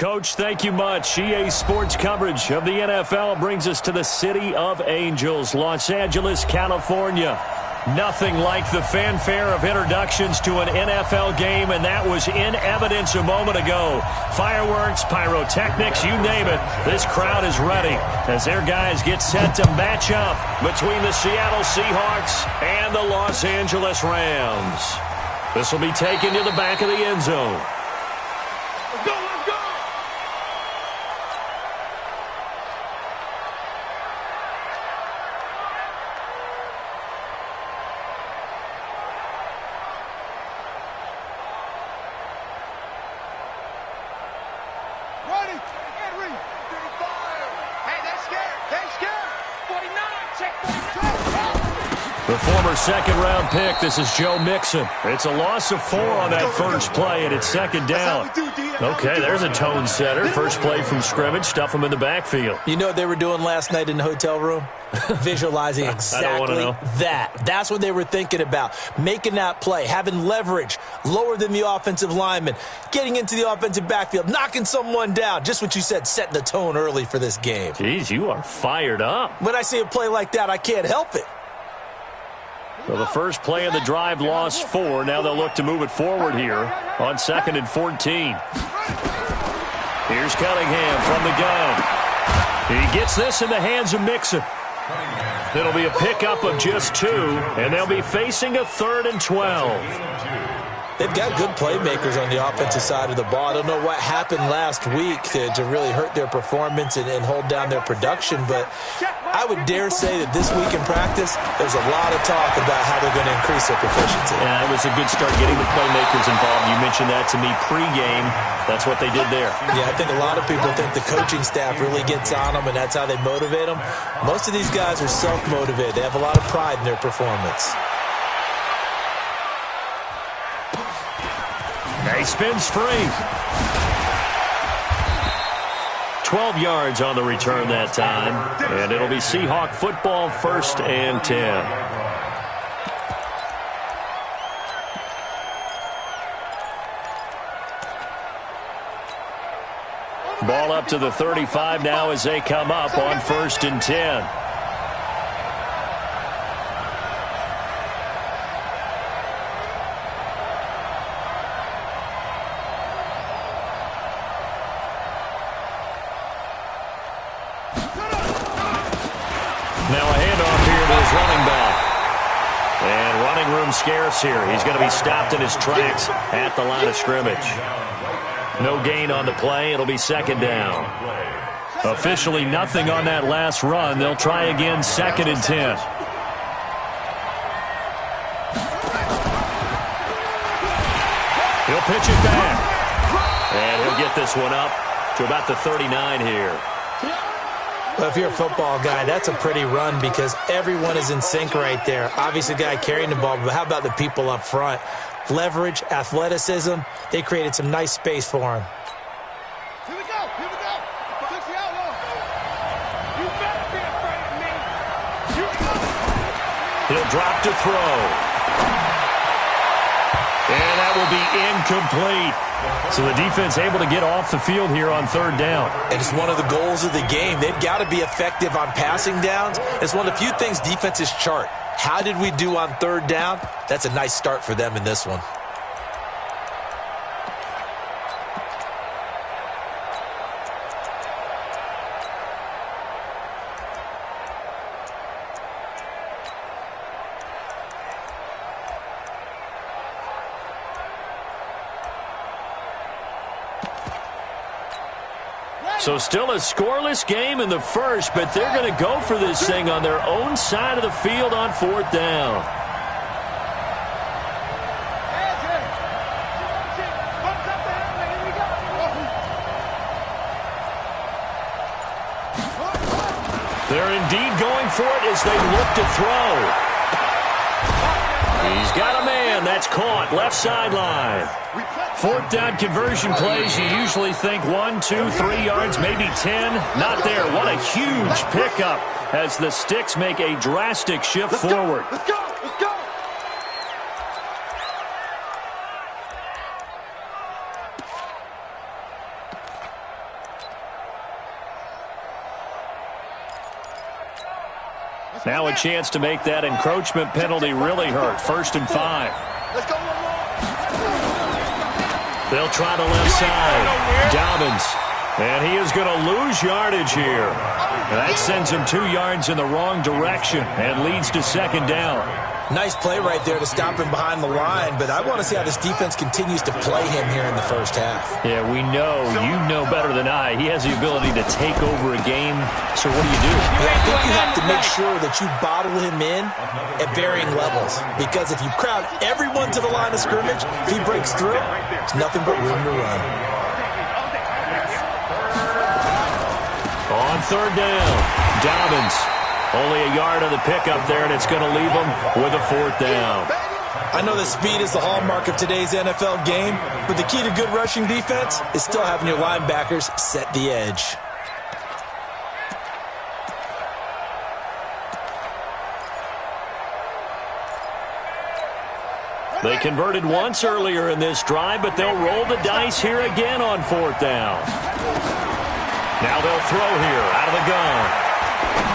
Coach, thank you much. EA Sports coverage of the NFL brings us to the City of Angels, Los Angeles, California. Nothing like the fanfare of introductions to an NFL game, and that was in evidence a moment ago. Fireworks, pyrotechnics, you name it. This crowd is ready as their guys get set to match up between the Seattle Seahawks and the Los Angeles Rams. This will be taken to the back of the end zone. Let's go, let's go! Ready, Henry, hey, they're scared, 49, check 49. The former second-round pick, this is Joe Mixon. It's a loss of 4 on that first play, and it's second down. Okay, there's a tone setter. First play from scrimmage, stuff him in the backfield. You know what they were doing last night in the hotel room? Visualizing exactly that. That's what they were thinking about. Making that play, having leverage, lower than the offensive lineman, getting into the offensive backfield, knocking someone down. Just what you said, setting the tone early for this game. Jeez, you are fired up. When I see a play like that, I can't help it. So the first play of the drive lost 4. Now they'll look to move it forward here on 2nd and 14. Here's Cunningham from the gun. He gets this in the hands of Mixon. It'll be a pickup of just 2, and they'll be facing a 3rd and 12. They've got good playmakers on the offensive side of the ball. I don't know what happened last week to really hurt their performance and hold down their production, but I would dare say that this week in practice, there's a lot of talk about how they're going to increase their proficiency. Yeah, it was a good start getting the playmakers involved. You mentioned that to me pregame. That's what they did there. Yeah, I think a lot of people think the coaching staff really gets on them, and that's how they motivate them. Most of these guys are self-motivated. They have a lot of pride in their performance. He spins free. 12 yards on the return that time. And it'll be Seahawk football, 1st and 10. Ball up to the 35 now as they come up on 1st and 10. Scarce here. He's going to be stopped in his tracks at the line of scrimmage. No gain on the play. It'll be 2nd down. Officially nothing on that last run. They'll try again 2nd and 10. He'll pitch it back. And he'll get this one up to about the 39 here. Well, if you're a football guy, that's a pretty run because everyone is in sync right there. Obviously, the guy carrying the ball, but how about the people up front? Leverage, athleticism, they created some nice space for him. Here we go, here we go. Push the outlaw. You better be afraid of me. He'll drop to throw. And that will be incomplete. So the defense able to get off the field here on 3rd down. And it's one of the goals of the game. They've got to be effective on passing downs. It's one of the few things defenses chart. How did we do on 3rd down? That's a nice start for them in this one. So still a scoreless game in the first, but they're going to go for this thing on their own side of the field on 4th down. They're indeed going for it as they look to throw. He's got a man. That's caught. Left sideline. 4th down conversion plays, you usually think 1, 2, 3 yards, maybe 10. Not there. What a huge pickup as the Sticks make a drastic shift forward. Let's go, let's go. Now a chance to make that encroachment penalty really hurt. 1st and 5. Let's go. They'll try the left side. Dobbins. And he is going to lose yardage here. That sends him 2 yards in the wrong direction and leads to 2nd down. Nice play right there to stop him behind the line, but I want to see how this defense continues to play him here in the first half. Yeah, we know. You know better than I. He has the ability to take over a game. So what do you do? Yeah, I think you have to make sure that you bottle him in at varying levels, because if you crowd everyone to the line of scrimmage, if he breaks through, there's nothing but room to run. On 3rd down, Dobbins. Only a yard on the pickup there, and it's going to leave him with a 4th down. I know that speed is the hallmark of today's NFL game, but the key to good rushing defense is still having your linebackers set the edge. They converted once earlier in this drive, but they'll roll the dice here again on 4th down. Now they'll throw here out of the gun.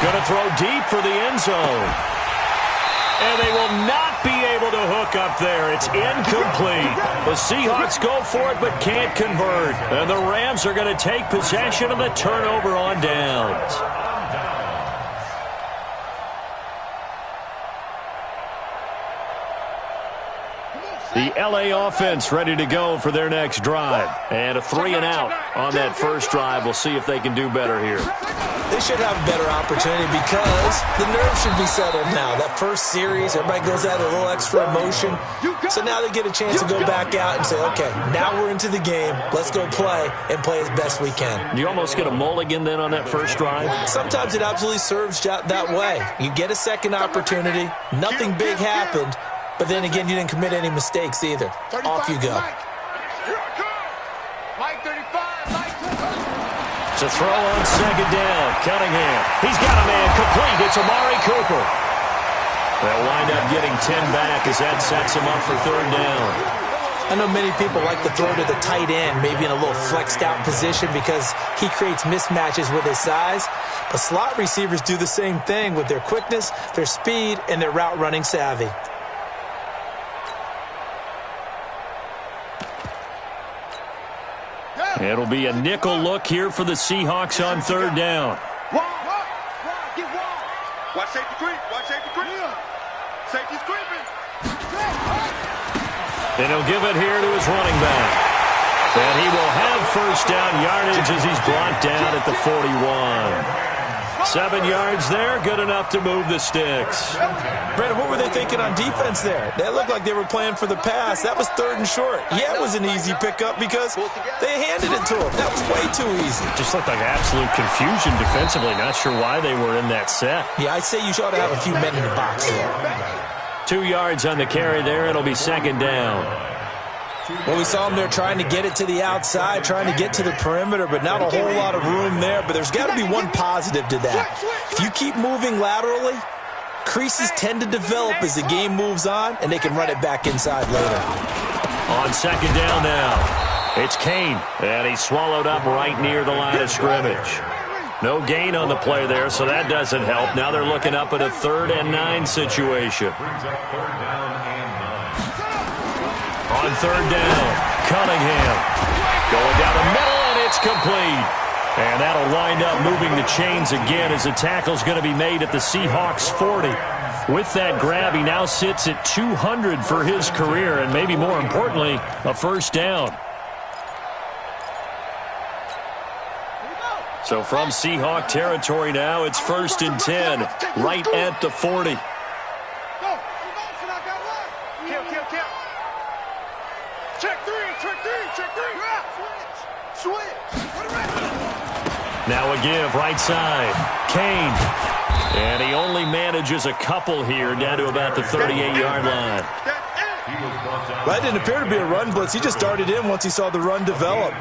Going to throw deep for the end zone. And they will not be able to hook up there. It's incomplete. The Seahawks go for it but can't convert. And the Rams are going to take possession of the turnover on downs. The L.A. offense ready to go for their next drive. And a 3-and-out on that first drive. We'll see if they can do better here. They should have a better opportunity because the nerves should be settled now. That first series, everybody goes out a little extra emotion. So now they get a chance to go back out and say, okay, now we're into the game. Let's go play and play as best we can. Do you almost get a mulligan then on that first drive? Sometimes it absolutely serves that way. You get a second opportunity. Nothing big happened. But then again, you didn't commit any mistakes either. Off you go. It's a throw on 2nd down. Cunningham. He's got a man complete. It's Amari Cooper. They'll wind up getting 10 back as that sets him up for 3rd down. I know many people like to throw to the tight end, maybe in a little flexed out position because he creates mismatches with his size. But slot receivers do the same thing with their quickness, their speed, and their route running savvy. It'll be a nickel look here for the Seahawks on 3rd down. Watch safety creep. Watch safety creep. Safety's creeping. And he'll give it here to his running back. And he will have 1st down yardage as he's brought down at the 41. 7 yards there, good enough to move the sticks. Brandon, what were they thinking on defense there? They looked like they were playing for the pass. That was 3rd and short. Yeah, it was an easy pickup because they handed it to him. That was way too easy. Just looked like absolute confusion defensively. Not sure why they were in that set. Yeah, I'd say you should have a few men in the box there. 2 yards on the carry there. It'll be 2nd down. Well, we saw him there trying to get it to the outside, trying to get to the perimeter, but not a whole lot of room there. But there's got to be one positive to that. If you keep moving laterally, creases tend to develop as the game moves on, and they can run it back inside later. On 2nd down now, it's Kane, and he's swallowed up right near the line of scrimmage. No gain on the play there, so that doesn't help. Now they're looking up at a 3rd and 9 situation. On 3rd down, Cunningham going down the middle, and it's complete. And that'll wind up moving the chains again as the tackle's going to be made at the Seahawks 40. With that grab, he now sits at 200 for his career, and maybe more importantly, a 1st down. So from Seahawk territory now, it's 1st and 10, right at the 40. Now a give, right side. Kane. And he only manages a couple here down to about the 38-yard line. That didn't appear to be a run blitz. He just darted in once he saw the run develop.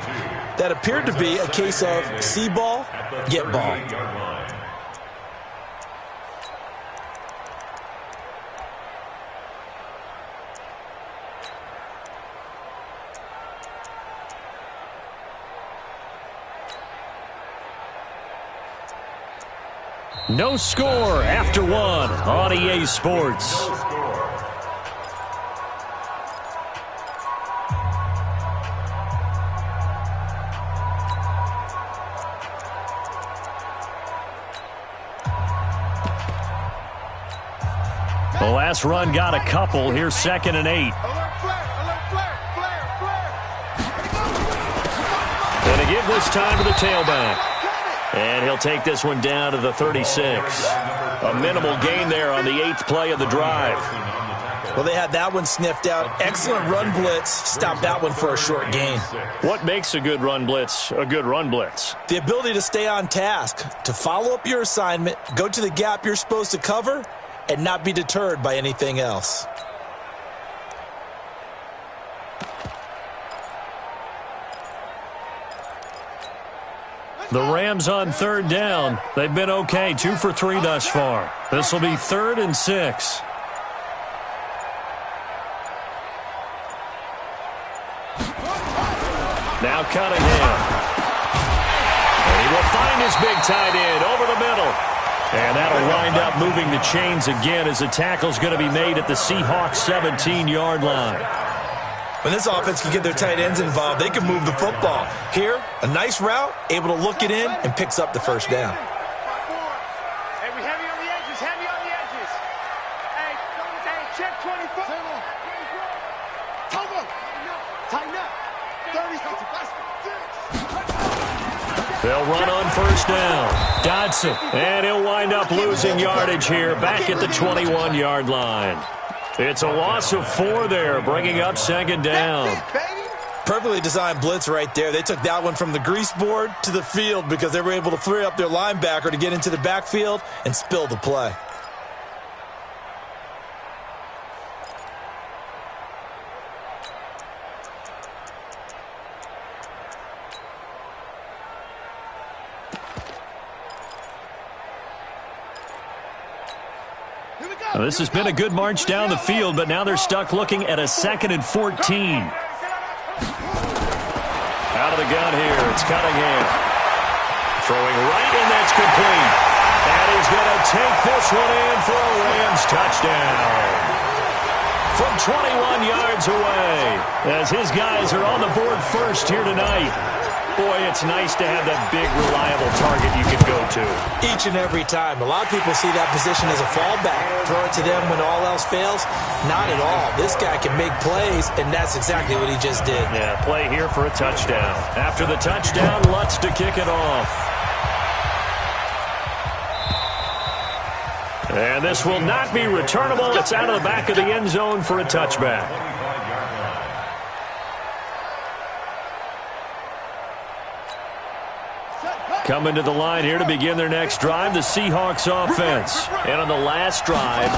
That appeared to be a case of see ball, get ball. No score after one on EA Sports. The last run got a couple. Here's 2nd and 8. And a giveless time to the tailback. And he'll take this one down to the 36. A minimal gain there on the 8th play of the drive. Well, they had that one sniffed out. Excellent run blitz. Stopped that one for a short gain. What makes a good run blitz a good run blitz? The ability to stay on task, to follow up your assignment, go to the gap you're supposed to cover, and not be deterred by anything else. The Rams on 3rd down. They've been okay, 2 for 3 thus far. This will be 3rd and 6. Now Cunningham. And he will find his big tight end over the middle. And that'll wind up moving the chains again as the tackle's going to be made at the Seahawks 17-yard line. When this offense can get their tight ends involved, they can move the football. Here, a nice route, able to look it in, and picks up the first down. Hey, we heavy on the edges, heavy on the edges. Hey, check 24. Tighten up. 36. They'll run on first down. Dodson, and he'll wind up losing yardage here back at the 21-yard line. It's a loss of 4 there, bringing up 2nd down. Perfectly designed blitz right there. They took that one from the grease board to the field because they were able to free up their linebacker to get into the backfield and spill the play. Now, this has been a good march down the field, but now they're stuck looking at a 2nd and 14. Out of the gun here, it's Cunningham. Throwing right, and that's complete. And he's going to take this one in for a Rams touchdown. From 21 yards away, as his guys are on the board first here tonight. Boy, it's nice to have that big, reliable target you can go to. Each and every time. A lot of people see that position as a fallback. Throw it to them when all else fails. Not at all. This guy can make plays, and that's exactly what he just did. Yeah, play here for a touchdown. After the touchdown, Lutz to kick it off. And this will not be returnable. It's out of the back of the end zone for a touchback. Coming to the line here to begin their next drive, the Seahawks offense. And on the last drive,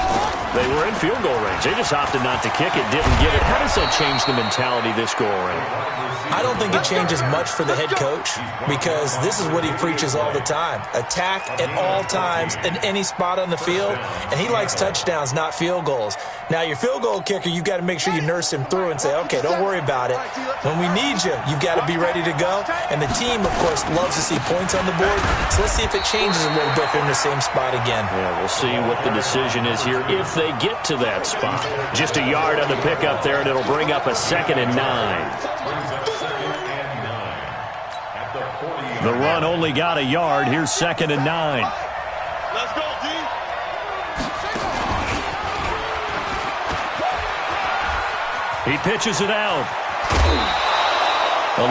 they were in field goal range. They just opted not to kick it, didn't get it. How does that change the mentality this go around? I don't think it changes much for the head coach because this is what he preaches all the time. Attack at all times in any spot on the field, and he likes touchdowns, not field goals. Now, your field goal kicker, you've got to make sure you nurse him through and say, okay, don't worry about it. When we need you, you've got to be ready to go. And the team, of course, loves to see points on the board. So let's see if it changes a little bit in the same spot again. Yeah, we'll see what the decision is here if they get to that spot. Just a yard on the pickup there, and it'll bring up a 2nd and 9. The run only got a yard. Here's 2nd and 9. Let's go, D. He pitches it out.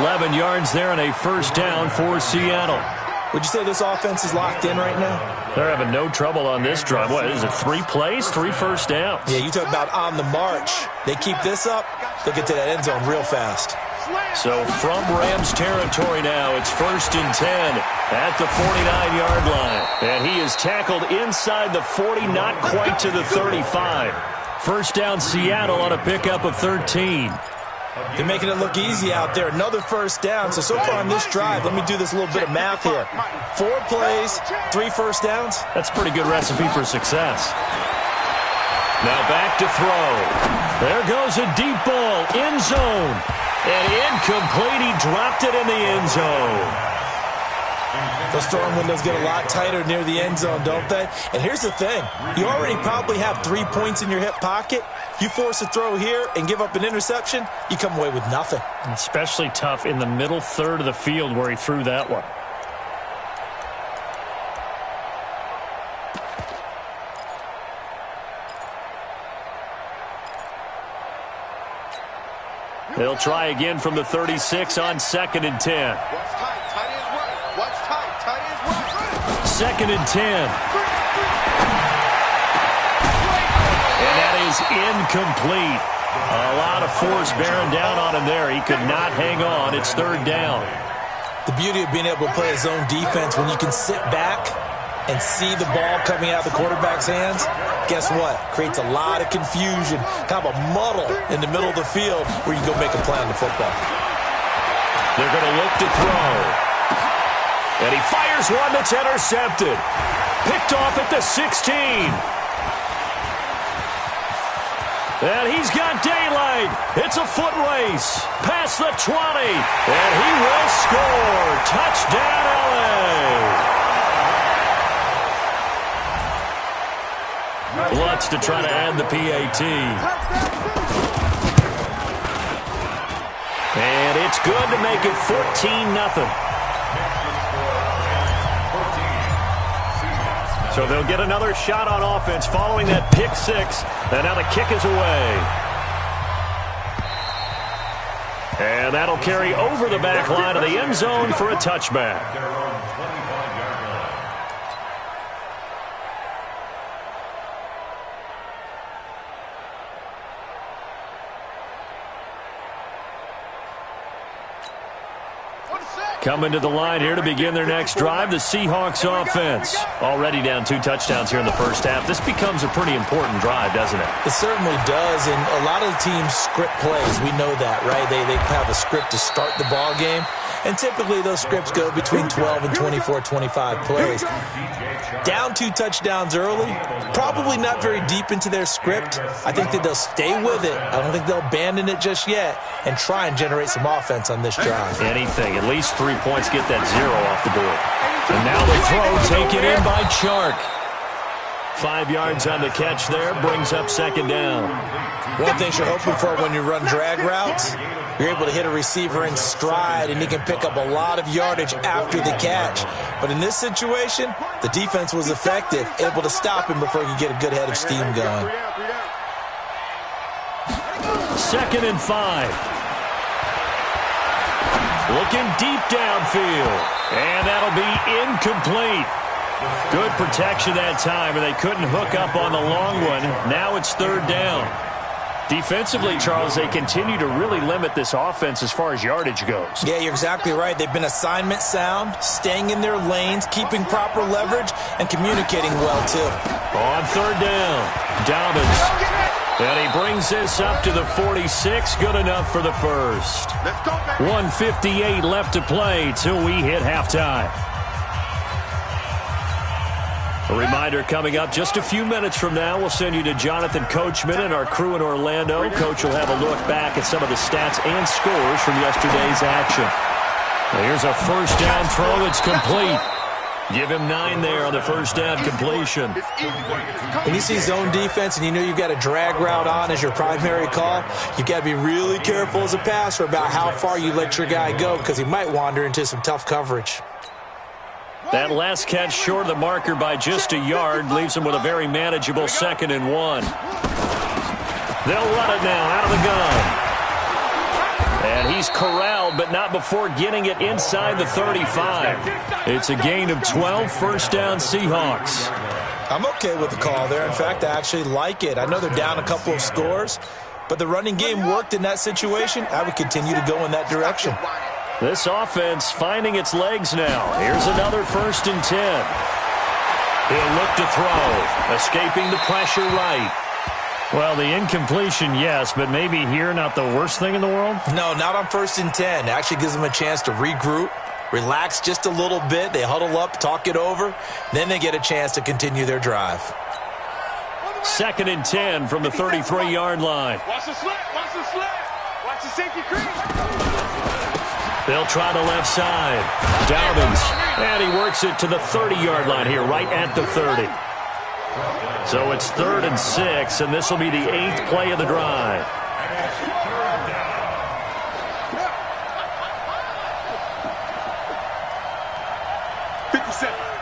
11 yards there and a first down for Seattle. Would you say this offense is locked in right now? They're having no trouble on this drive. What is it, 3 plays, 3 first downs? Yeah, you talk about on the march. They keep this up, they'll get to that end zone real fast. So from Rams territory now, it's 1st and 10 at the 49-yard line. And he is tackled inside the 40, not quite to the 35. First down Seattle on a pickup of 13. They're making it look easy out there. Another first down. So far on this drive, let me do this little bit of math here. 4 plays, 3 first downs. That's a pretty good recipe for success. Now back to throw. There goes a deep ball, end zone. And incomplete, he dropped it in the end zone. Those throwing windows get a lot tighter near the end zone, don't they? And here's the thing. You already probably have 3 points in your hip pocket. You force a throw here and give up an interception, you come away with nothing. Especially tough in the middle third of the field where he threw that one. They'll try again from the 36 on 2nd and 10. Watch tight, tight is right. Watch tight, tight is right. 2nd and 10. And that is incomplete. A lot of force bearing down on him there. He could not hang on. It's 3rd down. The beauty of being able to play a zone defense when you can sit back and see the ball coming out of the quarterback's hands, guess what? Creates a lot of confusion, kind of a muddle in the middle of the field where you go make a play on the football. They're going to look to throw. And he fires one that's intercepted. Picked off at the 16. And he's got daylight. It's a foot race. Past the 20. And he will score. Touchdown, LA. Lutz to try to add the PAT. And it's good to make it 14-0. So they'll get another shot on offense following that pick six. And now the kick is away. And that'll carry over the back line of the end zone for a touchback. Coming to the line here to begin their next drive, the Seahawks offense. Already down 2 touchdowns here in the first half. This becomes a pretty important drive, doesn't it? It certainly does, and a lot of the teams script plays. We know that, right? They have a script to start the ball game, and typically those scripts go between 12 and 24, 25 plays. Down 2 touchdowns early, probably not very deep into their script. I think that they'll stay with it. I don't think they'll abandon it just yet and try and generate some offense on this drive. Anything, at least 3 points, get that 0 off the board. And now the throw taken in by Chark. 5 yards on the catch there, brings up 2nd down. One thing you're hoping for when you run drag routes, you're able to hit a receiver in stride, and he can pick up a lot of yardage after the catch. But in this situation, the defense was effective, able to stop him before he could get a good head of steam going. 2nd and 5. Looking deep downfield. And that'll be incomplete. Good protection that time, and they couldn't hook up on the long one. Now it's 3rd down. Defensively, Charles, they continue to really limit this offense as far as yardage goes. Yeah, you're exactly right. They've been assignment sound, staying in their lanes, keeping proper leverage, and communicating well, too. On 3rd down, Dobbins. And he brings this up to the 46. Good enough for the first. 1:58 left to play till we hit halftime. A reminder coming up just a few minutes from now. We'll send you to Jonathan Coachman and our crew in Orlando. Coach will have a look back at some of the stats and scores from yesterday's action. Now here's a 1st down throw that's complete. Give him 9 there on the 1st down completion. When you see zone defense and you know you've got a drag route on as your primary call, you've got to be really careful as a passer about how far you let your guy go because he might wander into some tough coverage. That last catch short of the marker by just a yard leaves him with a very manageable 2nd and 1. They'll run it now out of the gun. And he's corralled, but not before getting it inside the 35. It's a gain of 12, 1st down Seahawks. I'm okay with the call there. In fact, I actually like it. I know they're down a couple of scores, but the running game worked in that situation. I would continue to go in that direction. This offense finding its legs now. Here's another 1st and 10. He'll look to throw, escaping the pressure right. Well, the incompletion, yes, but maybe here not the worst thing in the world? No, not on 1st and 10. It actually gives them a chance to regroup, relax just a little bit. They huddle up, talk it over. Then they get a chance to continue their drive. 2nd and 10 from the 33-yard line. Watch the slant, watch the slant. Watch the safety creep. They'll try the left side. Dobbins, and he works it to the 30-yard line here, right at the 30. So it's 3rd and 6, and this will be the 8th play of the drive.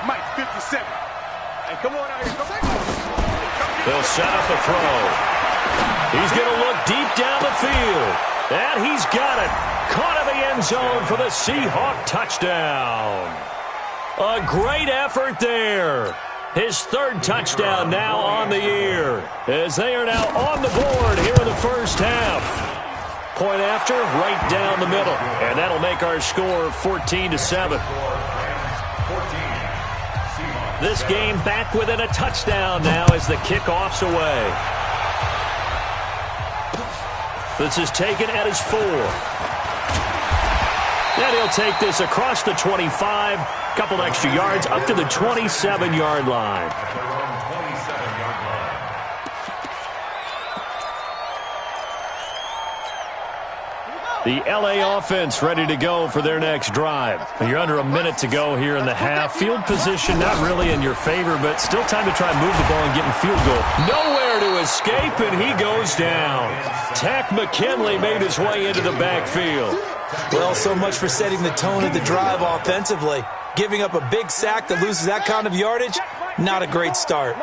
Mike, 57. Hey, come on out here. Come on. They'll set up the throw. He's going to look deep down the field. And he's got it. Caught in the end zone for the Seahawk touchdown. A great effort there. His 3rd touchdown now on the year, as they are now on the board here in the first half. Point after, right down the middle. And that'll make our score 14-7. This game back within a touchdown now as the kickoff's away. This is taken at his 4. And he'll take this across the 25, couple extra yards up to the 27-yard line. The L.A. offense ready to go for their next drive. You're under a minute to go here in the half. Field position not really in your favor, but still time to try and move the ball and get in field goal. Nowhere to escape, and he goes down. Tack McKinley made his way into the backfield. Well, so much for setting the tone of the drive offensively. Giving up a big sack that loses that kind of yardage, not a great start.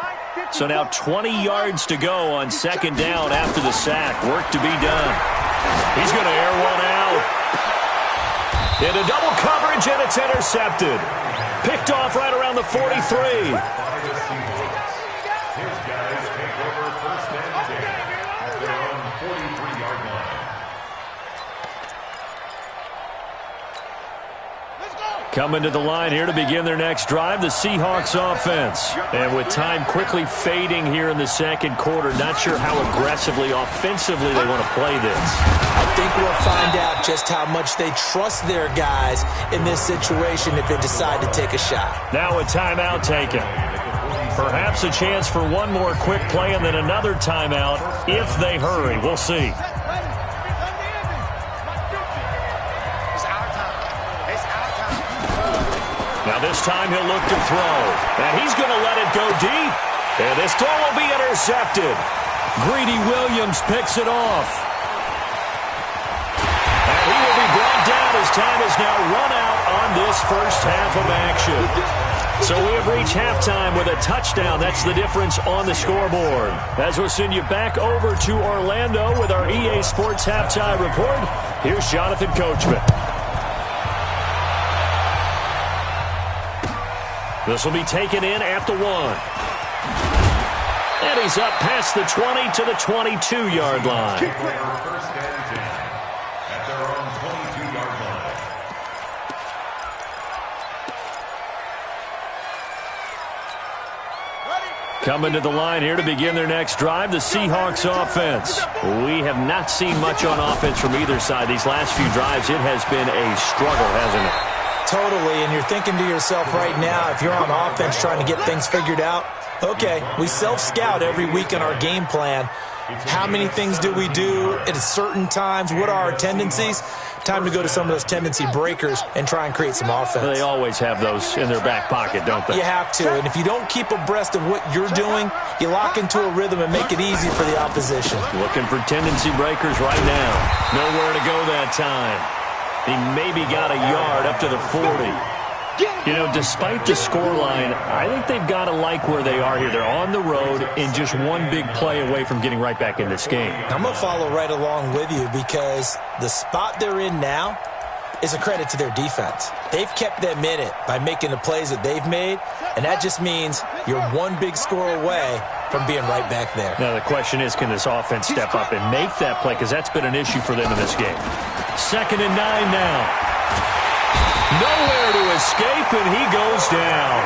So now 20 yards to go on 2nd down after the sack. Work to be done. He's going to air one out. Into double coverage, and it's intercepted. Picked off right around the 43. Coming to the line here to begin their next drive, the Seahawks offense. And with time quickly fading here in the 2nd quarter, not sure how aggressively, offensively they want to play this. I think we'll find out just how much they trust their guys in this situation if they decide to take a shot. Now a timeout taken. Perhaps a chance for one more quick play and then another timeout if they hurry. We'll see. Now this time he'll look to throw. And he's going to let it go deep. And this throw will be intercepted. Greedy Williams picks it off. And he will be brought down as time is now run out on this first half of action. So we have reached halftime with a touchdown. That's the difference on the scoreboard. As we'll send you back over to Orlando with our EA Sports Halftime Report, here's Jonathan Coachman. This will be taken in at the 1. And he's up past the 20 to the 22-yard line. At their own 22-yard line. Coming to the line here to begin their next drive, the Seahawks offense. We have not seen much on offense from either side. These last few drives, it has been a struggle, hasn't it? Totally, and you're thinking to yourself right now, if you're on offense trying to get things figured out, okay, we self-scout every week in our game plan. How many things do we do at certain times? What are our tendencies? Time to go to some of those tendency breakers and try and create some offense. They always have those in their back pocket, don't they? You have to, and if you don't keep abreast of what you're doing, you lock into a rhythm and make it easy for the opposition. Looking for tendency breakers right now. Nowhere to go that time. He maybe got a yard up to the 40. You know, despite the scoreline, I think they've got to like where they are here. They're on the road and just one big play away from getting right back in this game. I'm going to follow right along with you because the spot they're in now is a credit to their defense. They've kept them in it by making the plays that they've made, and that just means you're one big score away from being right back there. Now the question is, can this offense step up and make that play? Because that's been an issue for them in this game. 2nd and 9 now. Nowhere to escape, and he goes down.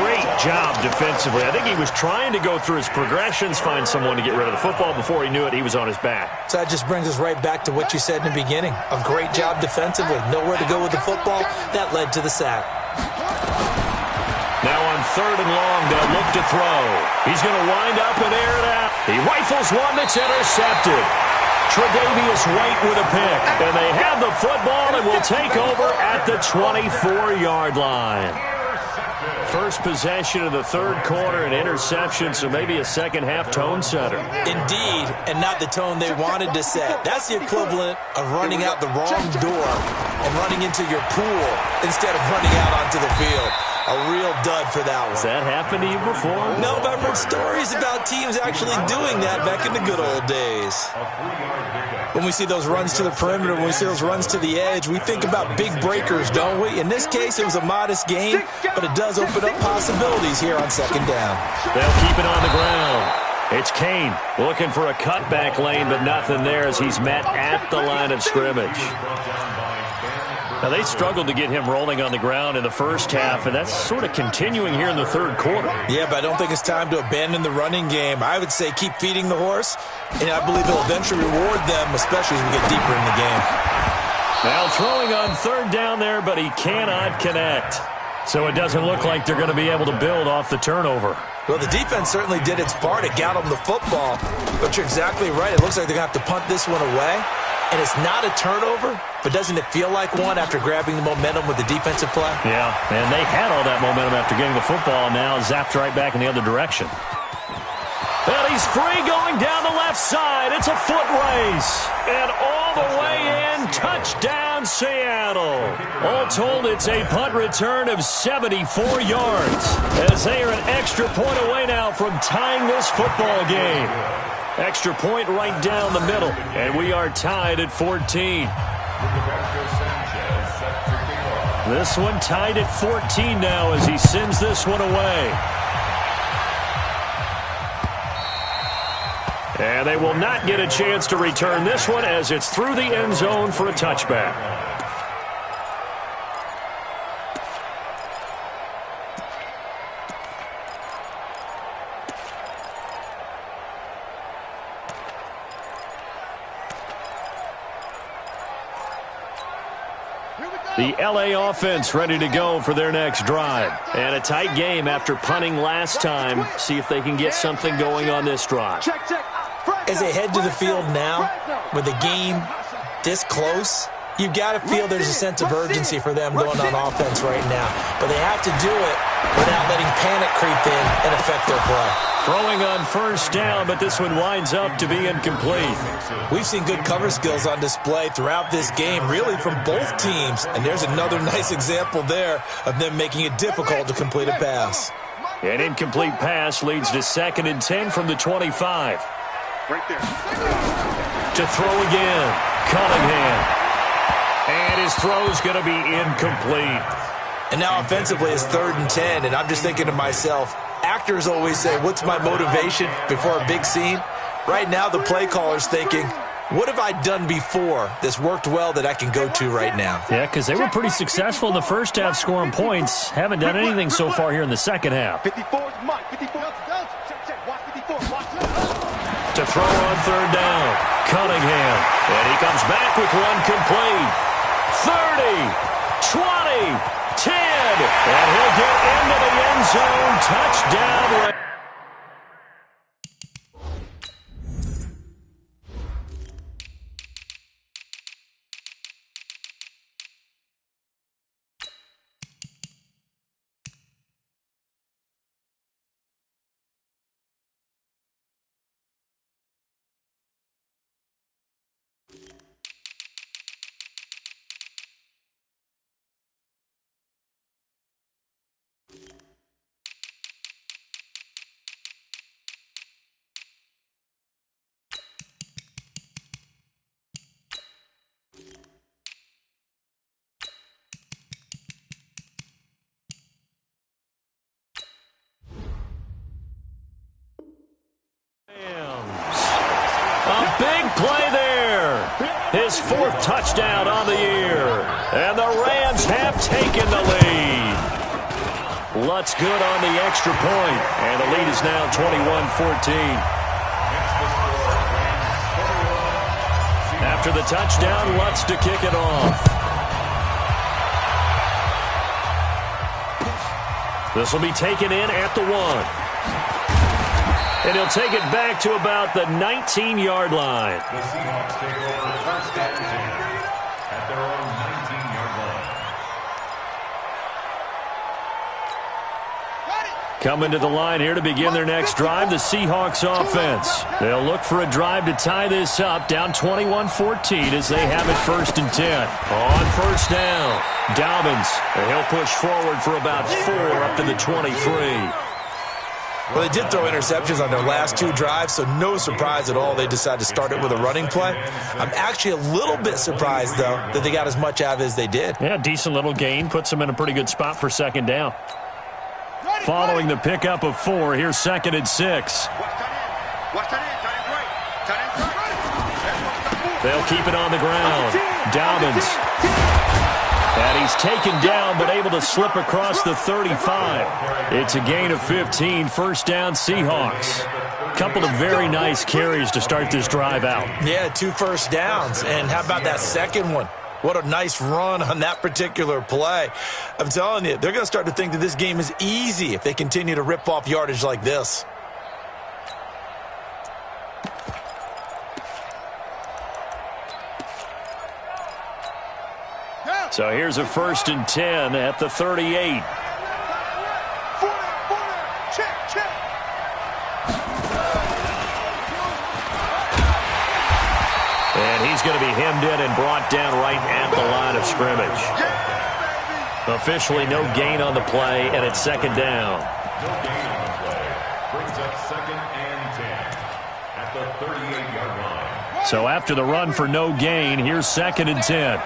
Great job defensively. I think he was trying to go through his progressions, find someone to get rid of the football. Before he knew it, he was on his back. So that just brings us right back to what you said in the beginning. A great job defensively. Nowhere to go with the football. That led to the sack. Now on 3rd and long, they'll look to throw. He's going to wind up and air it out. He rifles one that's intercepted. Tre'Davious White with a pick. And they have the football and will take over at the 24-yard line. First possession of the third quarter, an interception, so maybe a second-half tone setter. Indeed, and not the tone they wanted to set. That's the equivalent of running out the wrong door and running into your pool instead of running out onto the field. A real dud for that one. Has that happened to you before? No, but I've heard stories about teams actually doing that back in the good old days. When we see those runs to the perimeter, when we see those runs to the edge, we think about big breakers, don't we? In this case, it was a modest gain, but it does open up possibilities here on second down. They'll keep it on the ground. It's Kane looking for a cutback lane, but nothing there as he's met at the line of scrimmage. Now, they struggled to get him rolling on the ground in the first half, and that's sort of continuing here in the third quarter. Yeah, but I don't think it's time to abandon the running game. I would say keep feeding the horse, and I believe it'll eventually reward them, especially as we get deeper in the game. Now throwing on third down there, but he cannot connect. So it doesn't look like they're going to be able to build off the turnover. Well, the defense certainly did its part. It got them the football, but you're exactly right. It looks like they're going to have to punt this one away. And it's not a turnover, but doesn't it feel like one after grabbing the momentum with the defensive play? Yeah, and they had all that momentum after getting the football, and now zapped right back in the other direction. And he's free going down the left side. It's a foot race. And all the way in, touchdown Seattle. All told, it's a punt return of 74 yards, as they are an extra point away now from tying this football game. Extra point right down the middle, and we are tied at 14. This one tied at 14 now as he sends this one away. And they will not get a chance to return this one as it's through the end zone for a touchback. The LA offense ready to go for their next drive. And a tight game after punting last time. See if they can get something going on this drive. As they head to the field now, with the game this close, you've got to feel there's a sense of urgency for them going on offense right now. But they have to do it without letting panic creep in and affect their play. Throwing on first down, but this one winds up to be incomplete. We've seen good cover skills on display throughout this game, really from both teams. And there's another nice example there of them making it difficult to complete a pass. An incomplete pass leads to 2nd and 10 from the 25. Right there. To throw again, Cunningham. And his throw's going to be incomplete. And now offensively it's 3rd and 10, and I'm just thinking to myself, actors always say, what's my motivation before a big scene? Right now the play caller's thinking, what have I done before that's worked well that I can go to right now? Yeah, because they were pretty successful in the first half scoring points. Haven't done anything so far here in the second half. 54 is Mike. 54. Check. Watch 54. Watch. To throw on third down, Cunningham. And he comes back with one complete. 30, 20, 10. And he'll get into the end zone. Touchdown. A big play there. His 4th touchdown on the year. And the Rams have taken the lead. Lutz good on the extra point. And the lead is now 21-14. After the touchdown, Lutz to kick it off. This will be taken in at the 1. And he'll take it back to about the 19-yard line. The Seahawks take over first and 10 at their own 19-yard line. Coming to the line here to begin their next drive, the Seahawks offense. They'll look for a drive to tie this up, down 21-14 as they have it first and 10. On first down, Dobbins. And he'll push forward for about 4 up to the 23. Well, they did throw interceptions on their last 2 drives, so no surprise at all they decided to start it with a running play. I'm actually a little bit surprised, though, that they got as much out of it as they did. Yeah, decent little gain. Puts them in a pretty good spot for second down. Following the pickup of 4, here's second and 6. They'll keep it on the ground. Dobbins. And he's taken down, but able to slip across the 35. It's a gain of 15, first down Seahawks. Couple of very nice carries to start this drive out. Yeah, 2 first downs. And how about that second one? What a nice run on that particular play. I'm telling you, they're going to start to think that this game is easy if they continue to rip off yardage like this. So here's a first and 10 at the 38. And he's going to be hemmed in and brought down right at the line of scrimmage. Officially no gain on the play, and it's second down. No gain on the play. Brings up second and 10 at the 38-yard line. So after the run for no gain, here's second and 10.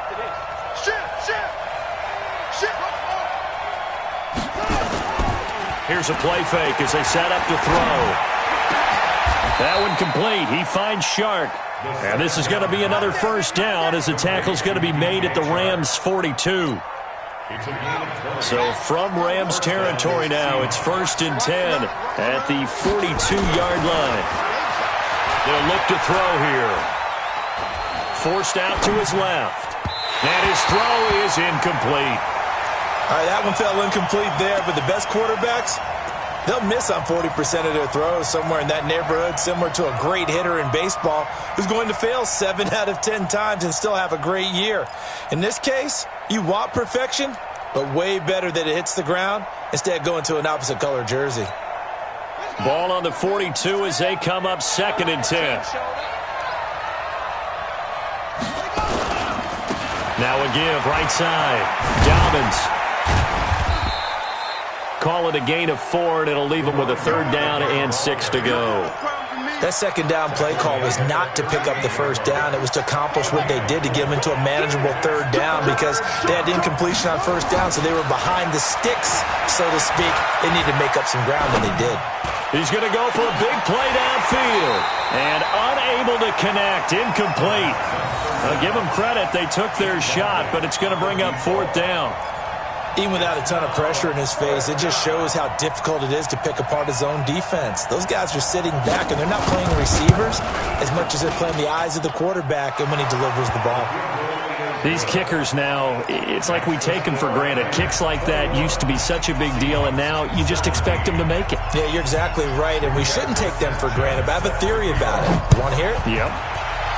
Here's a play fake as they set up to throw. That one complete. He finds Shark. And this is going to be another first down as the tackle's going to be made at the Rams' 42. So from Rams territory now, it's first and 10 at the 42-yard line. They'll look to throw here. Forced out to his left. And his throw is incomplete. All right, that one fell incomplete there, but the best quarterbacks, they'll miss on 40% of their throws, somewhere in that neighborhood, similar to a great hitter in baseball who's going to fail 7 out of 10 times and still have a great year. In this case, you want perfection, but way better that it hits the ground instead of going to an opposite color jersey. Ball on the 42 as they come up second and 10. Now a give, right side. Dobbins. Call it a gain of 4, and it'll leave them with a third down and 6 to go. That second down play call was not to pick up the first down. It was to accomplish what they did to get them into a manageable third down because they had incompletion on first down, so they were behind the sticks, so to speak. They needed to make up some ground, and they did. He's going to go for a big play downfield and unable to connect, incomplete. I'll give them credit. They took their shot, but it's going to bring up fourth down. Even without a ton of pressure in his face, it just shows how difficult it is to pick apart his own defense. Those guys are sitting back, and they're not playing receivers as much as they're playing the eyes of the quarterback and when he delivers the ball. These kickers now, it's like we take them for granted. Kicks like that used to be such a big deal, and now you just expect them to make it. Yeah, you're exactly right, and we shouldn't take them for granted. But I have a theory about it. You want to hear it? Yep.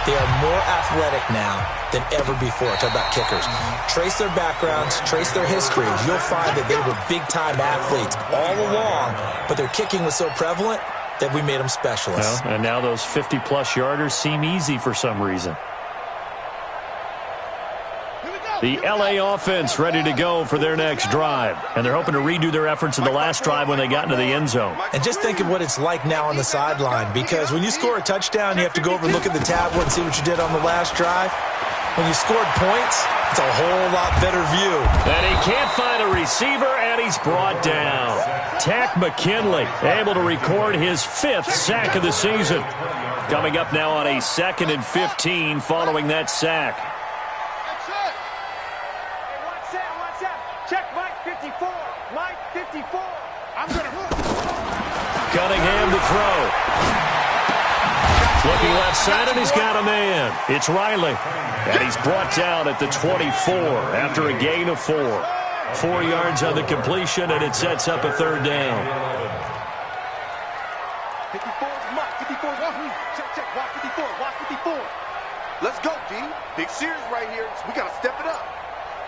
They are more athletic now than ever before. Talk about kickers. Trace their backgrounds, trace their histories. You'll find that they were big-time athletes all along, but their kicking was so prevalent that we made them specialists. Well, and now those 50-plus yarders seem easy for some reason. The L.A. offense ready to go for their next drive. And they're hoping to redo their efforts in the last drive when they got into the end zone. And just think of what it's like now on the sideline, because when you score a touchdown, you have to go over and look at the tablet and see what you did on the last drive. When you scored points, it's a whole lot better view. And he can't find a receiver, and he's brought down. Tack McKinley able to record his 5th sack of the season. Coming up now on a 2nd and 15 following that sack. Check Mike 54. Mike 54. I'm going to move. Cunningham to throw. Looking left side, and he's got a man. It's Riley. And he's brought down at the 24 after a gain of 4. 4 yards on the completion, and it sets up a third down. 54. Let's go, D. Big series right here. We got to step it up.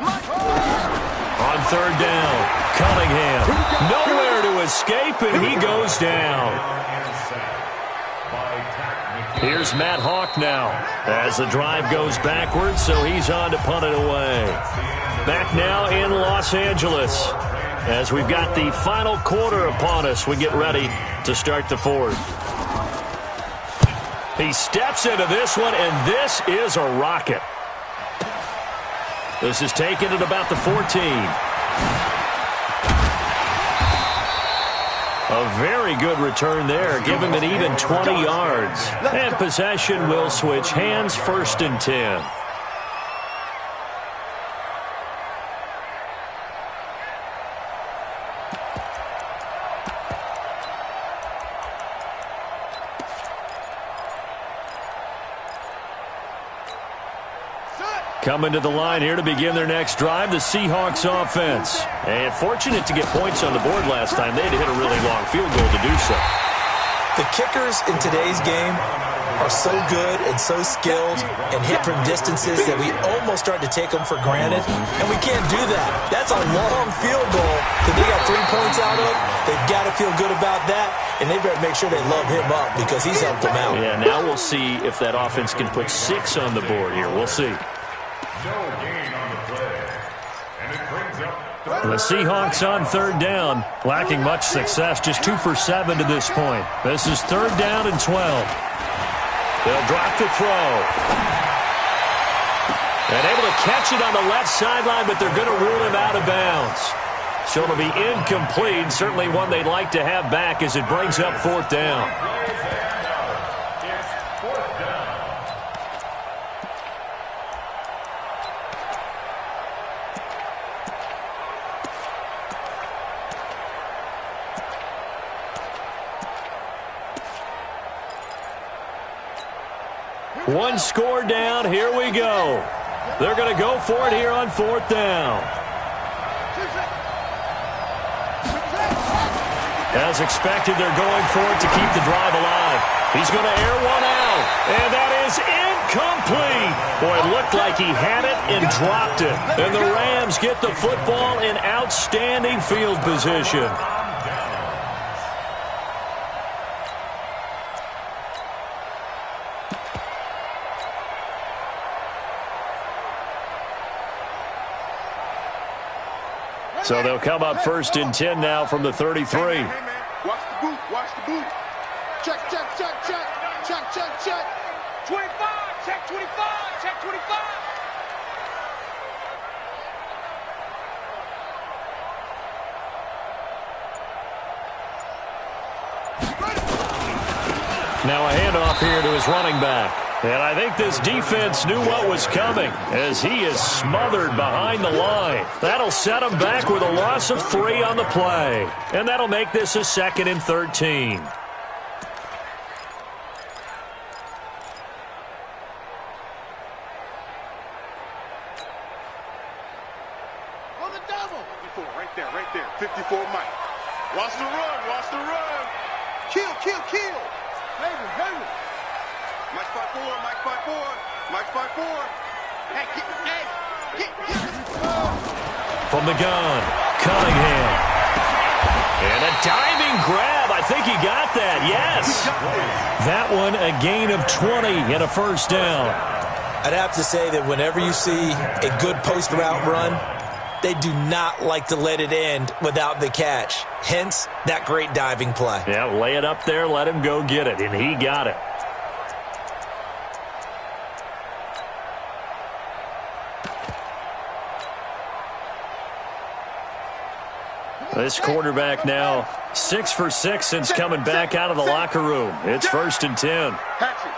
On third down, Cunningham. Nowhere to escape, and he goes down. Here's Matt Hawk now as the drive goes backwards, so he's on to punt it away. Back now in Los Angeles as we've got the final quarter upon us. We get ready to start the fourth. He steps into this one, and this is a rocket. This is taken at about the 14. A very good return there. Give him an even 20 yards. And possession will switch hands, 1st and 10. Coming to the line here to begin their next drive, the Seahawks offense. And fortunate to get points on the board last time. They had to hit a really long field goal to do so. The kickers in today's game are so good and so skilled and hit from distances that we almost start to take them for granted. And we can't do that. That's a long field goal that they got 3 points out of. They've got to feel good about that. And they better make sure they love him up because he's helped them out. Yeah, now we'll see if that offense can put 6 on the board here. We'll see. No gain on the play. And it brings up the Seahawks on third down, lacking much success, just 2 for 7 to this point. This is 3rd down and 12. They'll drop the throw. And able to catch it on the left sideline, but they're going to rule him out of bounds. So it'll be incomplete, certainly one they'd like to have back as it brings up 4th down. One score down. Here we go. They're going to go for it here on 4th down. As expected, they're going for it to keep the drive alive. He's going to air one out, and that is incomplete. Boy, it looked like he had it and dropped it. And the Rams get the football in outstanding field position. So they'll come up 1st and 10 now from the 33. Hey, man. Watch the boot. Watch the boot. Check, check, check, check. Check, check, check. 25. Check 25. Check 25. Now a handoff here to his running back. And I think this defense knew what was coming as he is smothered behind the line. That'll set him back with a loss of 3 on the play. And that'll make this a 2nd and 13. On the double. 54, right there. 54 Mike. Watch the run. Kill. David. Mike 5-4, Mike 5-4. Hey, get. From the gun, Cunningham. And a diving grab. I think he got that, yes. That one, a gain of 20 and a 1st down. I'd have to say that whenever you see a good post route run, they do not like to let it end without the catch. Hence, that great diving play. Yeah, lay it up there, let him go get it, and he got it. This quarterback now 6 for 6 since coming back out of the locker room. It's 1st and 10. Hatchet.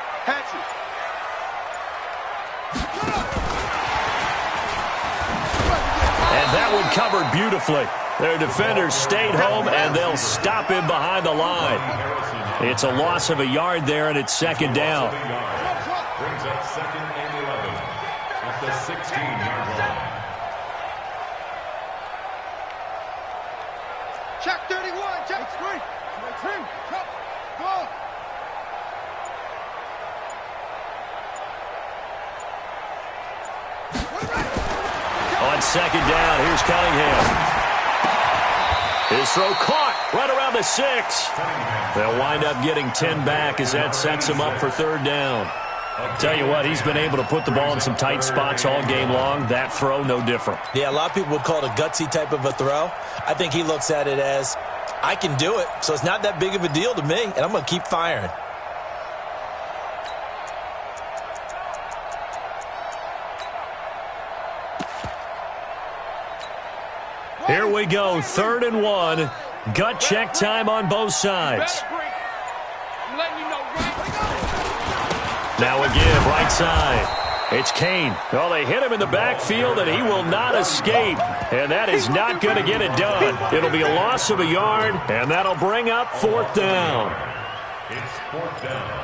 And that one covered beautifully. Their defenders stayed home, and they'll stop him behind the line. It's a loss of a yard there, and it's 2nd down. brings up 2nd and 11 at the 16-yard line. Check 31. Check 3. Check. Go. second down. Here's Cunningham. His throw caught right around the 6. They'll wind up getting 10 back as that sets him up for third down. Tell you what, he's been able to put the ball in some tight spots all game long. That throw, no different. Yeah, a lot of people would call it a gutsy type of a throw. I think he looks at it as, I can do it, so it's not that big of a deal to me, and I'm going to keep firing. Here we go, 3rd and 1. Gut check time on both sides. Now a give, right side. It's Kane. Well, they hit him in the backfield, and he will not escape. And that is not going to get it done. It'll be a loss of a yard, and that'll bring up 4th down. It's 4th down.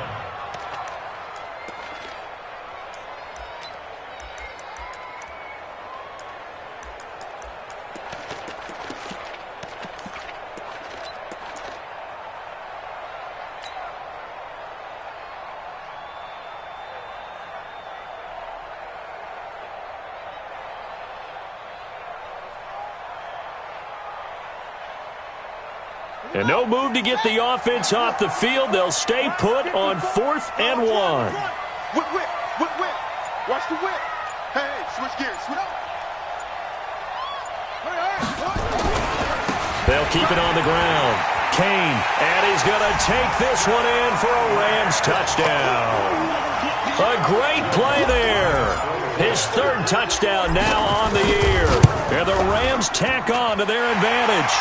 And no move to get the offense off the field. They'll stay put on 4th and 1. Whip, whip, whip, whip. Watch the whip. Hey, switch gears. Switch. They'll keep it on the ground. Kane, and he's going to take this one in for a Rams touchdown. A great play there. His 3rd touchdown now on the year. And the Rams tack on to their advantage.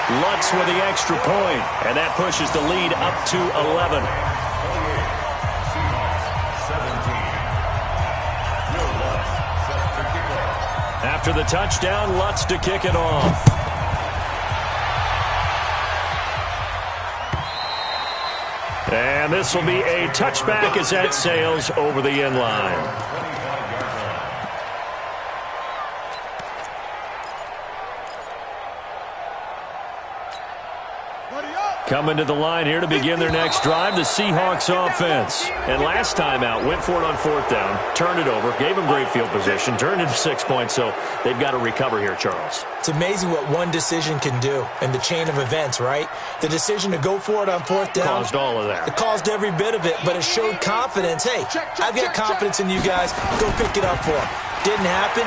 Lutz with the extra point, and that pushes the lead up to 11. After the touchdown, Lutz to kick it off. And this will be a touchback as that sails over the end line. Coming to the line here to begin their next drive, the Seahawks offense. And last time out, went for it on 4th down, turned it over, gave them great field position, turned it 6 points, so they've got to recover here, Charles. It's amazing what one decision can do in the chain of events, right? The decision to go for it on 4th down. Caused all of that. It caused every bit of it, but it showed confidence. Hey, I've got confidence in you guys. Go pick it up for them. Didn't happen.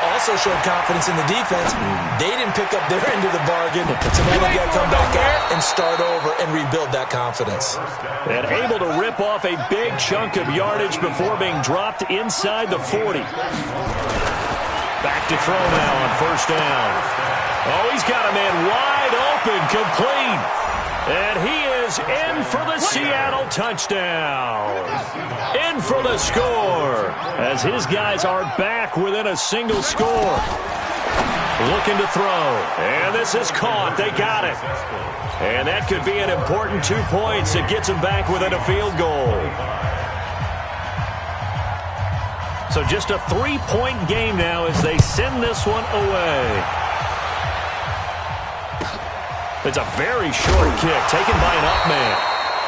Also showed confidence in the defense. They didn't pick up their end of the bargain, so now they've got to come back out and start over and rebuild that confidence. And able to rip off a big chunk of yardage before being dropped inside the 40. Back to throw now on 1st down. Oh, he's got a man wide open, complete. And he is in for the Seattle touchdown. In for the score as his guys are back within a single score. Looking to throw. And this is caught. They got it. And that could be an important 2 points that gets them back within a field goal. So just a 3-point game now as they send this one away. It's a very short kick taken by an up man.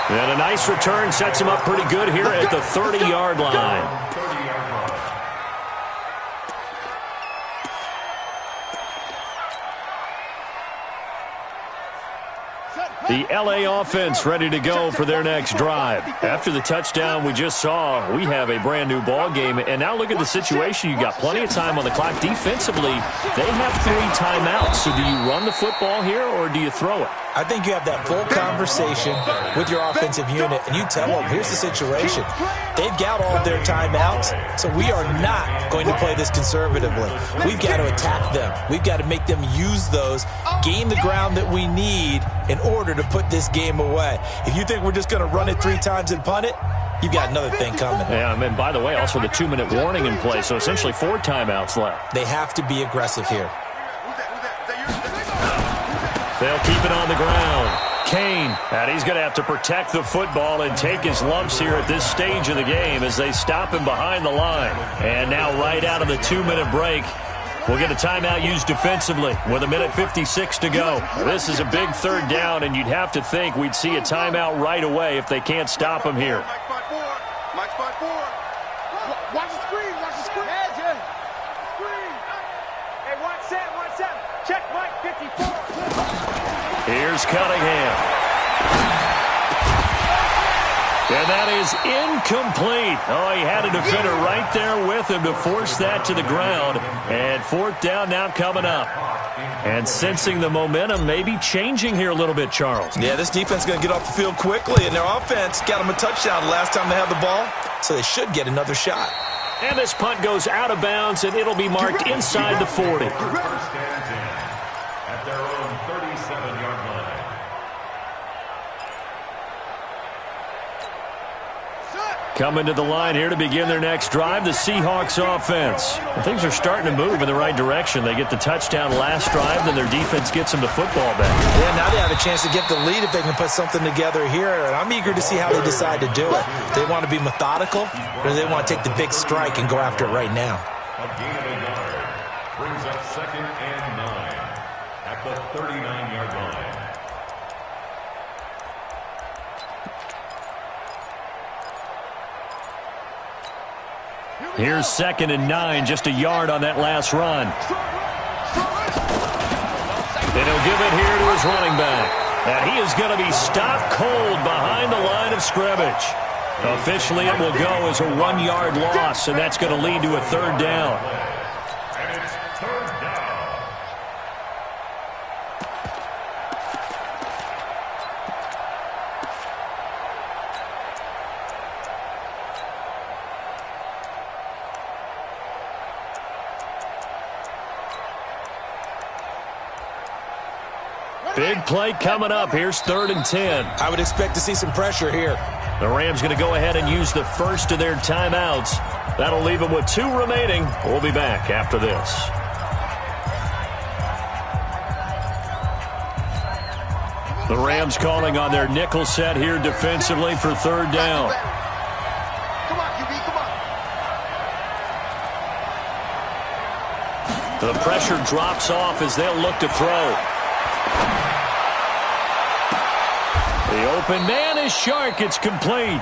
And a nice return sets him up pretty good here at the 30-yard line. The LA offense ready to go for their next drive. After the touchdown we just saw, we have a brand new ball game. And now look at the situation. You got plenty of time on the clock. Defensively, they have 3 timeouts. So do you run the football here or do you throw it? I think you have that full conversation with your offensive unit, and you tell them, here's the situation. They've got all of their timeouts, so we are not going to play this conservatively. We've got to attack them. We've got to make them use those, gain the ground that we need in order to put this game away. If you think we're just going to run it 3 times and punt it, you've got another thing coming. Yeah, and by the way, also the 2-minute warning in play, so essentially 4 timeouts left. They have to be aggressive here. They'll keep it on the ground. Kane, and he's going to have to protect the football and take his lumps here at this stage of the game as they stop him behind the line. And now right out of the 2-minute break, we'll get a timeout used defensively with 1:56 to go. This is a big 3rd down, and you'd have to think we'd see a timeout right away if they can't stop him here. Mike 5-4. Watch the screen. Watch the screen. Hey, 1-7. Check Mike 54. Here's Cunningham. And that is incomplete. Oh, he had a defender right there with him to force that to the ground. And fourth down now coming up. And sensing the momentum maybe changing here a little bit, Charles. Yeah, this defense is going to get off the field quickly, and their offense got them a touchdown last time they had the ball, so they should get another shot. And this punt goes out of bounds, and it'll be marked inside the 40. First and 10 at their own 37-yard line. Coming to the line here to begin their next drive, the Seahawks offense. Well, things are starting to move in the right direction. They get the touchdown last drive, then their defense gets them the football back. Yeah, now they have a chance to get the lead if they can put something together here, and I'm eager to see how they decide to do it. They want to be methodical, or do they want to take the big strike and go after it right now? A gain of a yard brings up 2nd and 9 at the 39-yard line. Here's 2nd and 9, just a yard on that last run. And he'll give it here to his running back. And he is going to be stopped cold behind the line of scrimmage. Officially, it will go as a 1-yard loss, and that's going to lead to a 3rd down. And it's 3rd down. Big play coming up. Here's 3rd and 10. I would expect to see some pressure here. The Rams going to go ahead and use the first of their timeouts. That'll leave them with 2 remaining. We'll be back after this. The Rams calling on their nickel set here defensively for 3rd down. Come on, QB, come on. The pressure drops off as they'll look to throw. The open man is Shark. It's complete.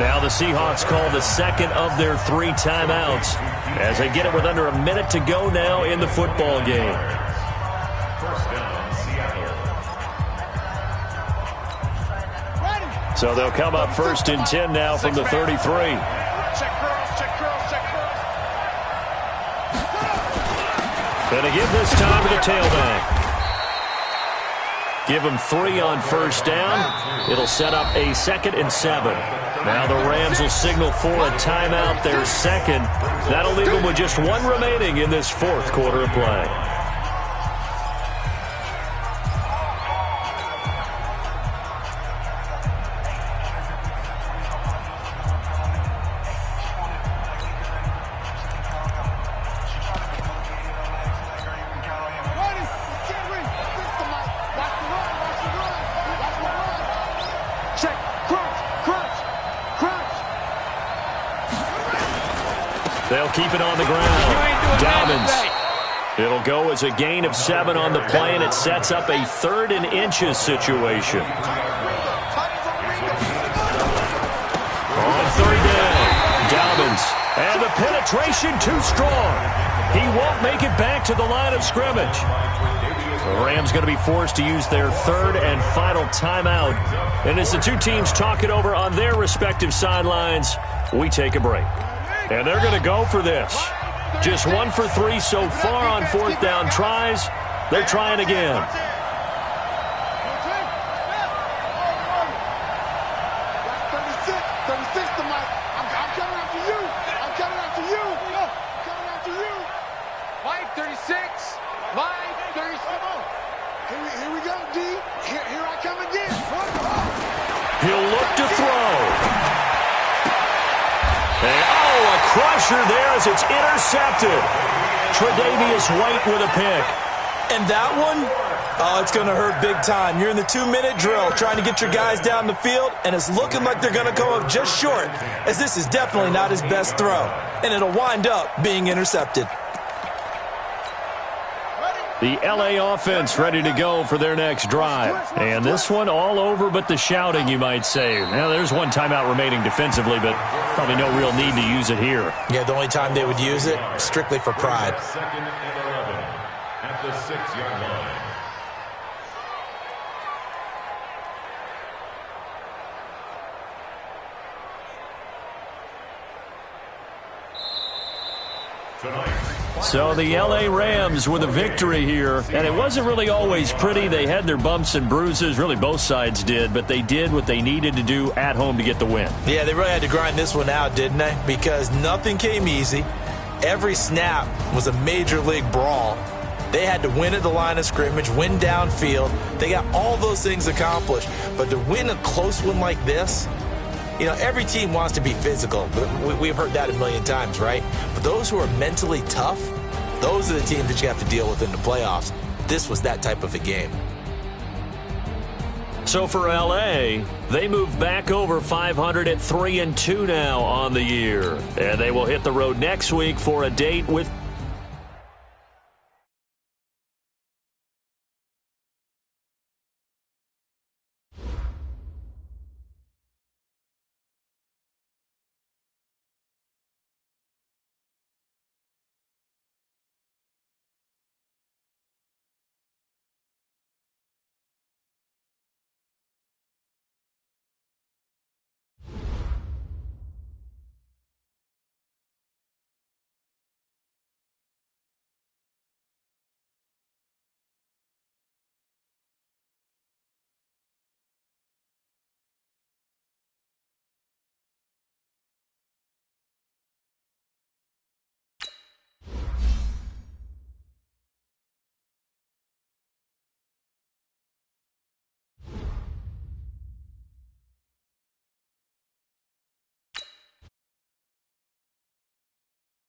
Now the Seahawks call the 2nd of their 3 timeouts as they get it with under a minute to go now in the football game. First down, Seattle. So they'll come up 1st and 10 now from the 33. Check curls, check curls, check curls. Gonna give this time to the tailback. Give them 3 on 1st down. It'll set up a 2nd and 7. Now the Rams will signal for a timeout, their 2nd. That'll leave them with just 1 remaining in this 4th quarter of play. They'll keep it on the ground. Dobbins. It'll go as a gain of 7 on the play, and it sets up a 3rd and inches situation. On 3rd down, Dobbins. And the penetration too strong. He won't make it back to the line of scrimmage. The Rams going to be forced to use their 3rd and final timeout. And as the 2 teams talk it over on their respective sidelines, we take a break. And they're going to go for this. Just 1 for 3 so far on 4th down tries. They're trying again. 36 to Mike. I'm coming after you. I'm coming after you. I'm coming after you. Mike 36. Mike 36. Here we go, D. Here I come again. He'll look to throw. And, a crusher there as it's intercepted. Tre'Davious White with a pick. And that one, it's going to hurt big time. You're in the 2-minute drill trying to get your guys down the field, and it's looking like they're going to come up just short, as this is definitely not his best throw. And it'll wind up being intercepted. The LA offense ready to go for their next drive. And this one all over but the shouting, you might say. Now, there's 1 timeout remaining defensively, but probably no real need to use it here. Yeah, the only time they would use it, strictly for pride. 2nd and 11. at the 6-yard line. So the L.A. Rams with a victory here, and it wasn't really always pretty. They had their bumps and bruises, really both sides did, but they did what they needed to do at home to get the win. Yeah, they really had to grind this one out, didn't they? Because nothing came easy. Every snap was a major league brawl. They had to win at the line of scrimmage, win downfield. They got all those things accomplished. But to win a close one like this, you know, every team wants to be physical. We've heard that a million times, right? But those who are mentally tough, those are the teams that you have to deal with in the playoffs. This was that type of a game. So for L.A., they move back over 500 at 3-2 now on the year. And they will hit the road next week for a date with